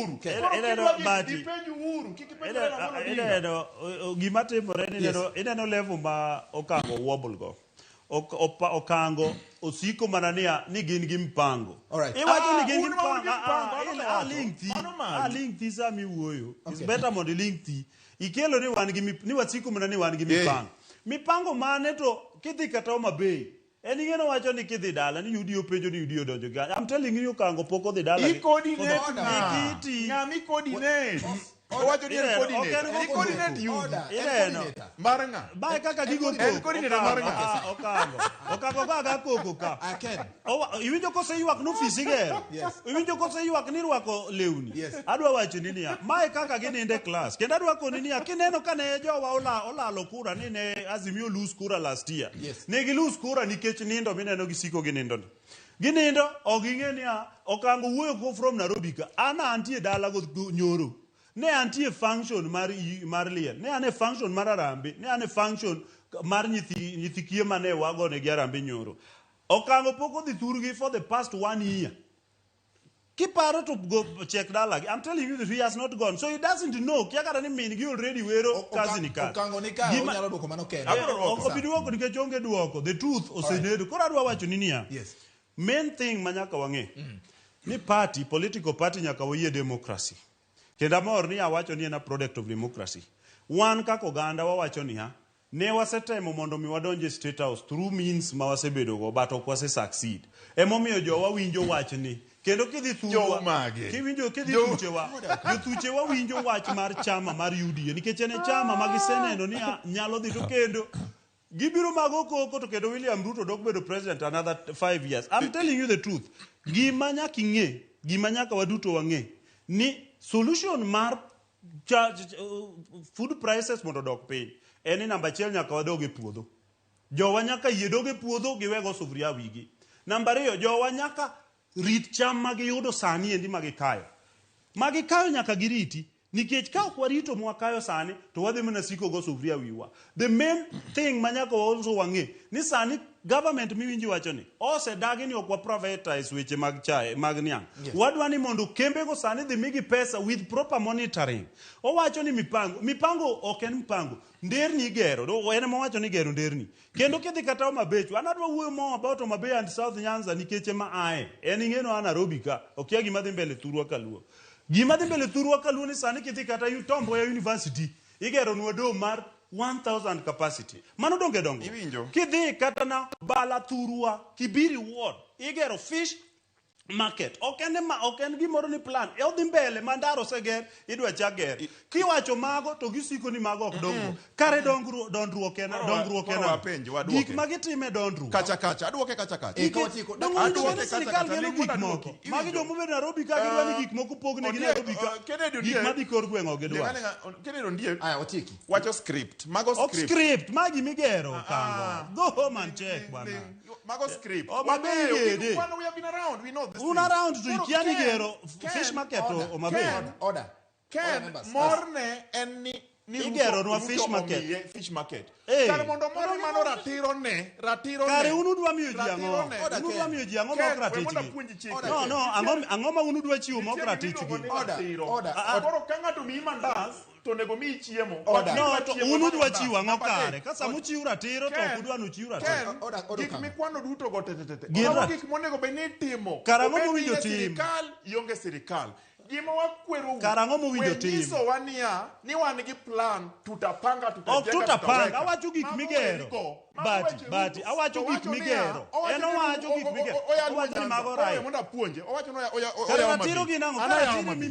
uhuru. Gima timore ni ineno level ma okango wobble go. Okango osiko mana ni gin gi mpango. Iwacho ni gin gi mpango. Link thi sami wuoyo. It's better mondo link thi. Ikelo ni wan gi ni wasiko mana ni wan gi mipango. Mipango mane to kidhi kata Homa Bay. Eni ngeno wacho ni kidhi dala ni yudi openjo ni yudi odonjo ga. I'm telling you Okango pok odhi dala. Ngami coordinate. Owacho ni coordinate you. Maranga. Ba kaka gigo to. Coordinate maranga. Okango ga koko ka. Iwinjo kose ywak no ofisi gero. Iwinjo kose ywak ni rwako lewni. Adwa wacho ni niya, mae kaka gininde klas. Kendo adwa koni niya, kineno kane jowa olalo kura ni ne Azimio lose kura last year. Ne gi lose kura nikech nindo mineno gisiko gi nindo. Ginindo oging'e niya, Okango wuoyo go from Nairobi ka. Ana antie dala go nyoro. Ne antie function mar liel. Ne ane function mar Arambe. Ne ane function mar nyithi kie mane wago ne gi Arambe nyoro. Okango pok odhi thurgi for the past 1 year. Kiparo to go check dala. I'm telling you that he has not gone. So he doesn't know. Kia kata ni min gi already wero kazi ni ka. Okango ni ka onyalo duoko mano kende. Obiduoko nikech onge duoko. The truth osenedo. Koro adwa wacho ni niya. Main thing manyaka wang'e. Ni party, political party nyaka wayie democracy. Kenda mor ni awacho ni en a product of democracy. Wan kaka oganda wawacho ni ne wasetemo mondo mi wadonje State House through means ma wasebedo go but ok wase succeed. Emomiyo jowa winjo wach ni. Kendo kidhi thuwa. Kiwinjo kidhi thuchewa. Jothuchewa winjo wach mar chama mar UDA nikech en chama ma giseneno ni nyalo dhi to kendo gibiro mago koko to kendo William Ruto dok bedo president another 5 years. I'm telling you the truth. Gima nyaka ing'e, gima nyaka waduto wang'e ni solution mar food prices mondo dok piny eni namba achiel nyaka wadog e puodho. Jowa nyaka yie dog e puodho giwego sufria wigi. Namba ariyo jowa nyaka rit cham ma giyudo sani endi ma gikayo. Ma gikayo nyaka giriti nikech ka ok warito mwakayo sani to wadhi mana siko go sufria wiwa. The main thing ma nyaka also wang'e ni sani government miwinji wacho ni osedagi ni ok wa privatize weche mag chai mag niang'. Wadwa ni mondo kembe go sani dhi migi pesa with proper monitoring. Owacho ni mipango ok en mpango. Nderni igero. En ema wacho ni gero nderni. Kendo kidhi kata Homa Bay. An adwa wuoyo more about Homa Bay and South Nyanza nikech ema ae. En ing'eno an Nairobi ka. Okia gima dhi mbele thurwa kaluo. Gima dhi mbele thurwa kaluo ni sani kidhi kata Tombo ya university. Igero nwa dom mar 1000 capacity. Mano donge dongo. Kidhi kata na bala thurwa Kibiri ward. Igero fish market. Oken gimoro ni plan. Odhi mbele mandaro seger idwa chager. Kiwacho mago to gisiko ni mago ok dongo. Kare dondruok ena. Gik magitime dondruok. Kacha. Aduoke kacha. Aduoke kacha. Gik moko. Magi jomo bedo Nairobi ka gidwa ni gik moko pogne gi Nairobi ka. Gik madhi kor gweng'o gidwa. Kennedy Ondiek. Otiki. Wacho script. Mago script. Script magi migero Okango. Go home and check bwana. Mago script. We have been around. We know this. Around to Ikiani gero fish market o mabe. Order. Morne en ni igero no fish market. Kare mondo moro mano ratiro ne. Kare unu dwa miyo ji ang'o? Unu dwa miyo ji ang'o mokratichgi? No, ang'o ma unu dwa chiwo mokratichgi? Order. Koro ka ng'ato mi mandas to nego mi chiemo. No, unu dwa chiwo ang'o kare? Ka samo chiwo ratiro to ok udwa no chiwo ratiro. Gik mikwano duto go tete. Gik monego be ni timo. Kare ang'o mowinjo tim? Sirikal ionge sirikal. Gima wakwero Karang'o mowinjo tim? Wenyiso wania ni wan gi plan tutapanga tutapanga. Awacho gik migero. Bati. Awacho gik migero. En owacho gik migero. Owacho ni mago rai. Mondo apuonje. Owacho no oya. Ratiro gi nang'o?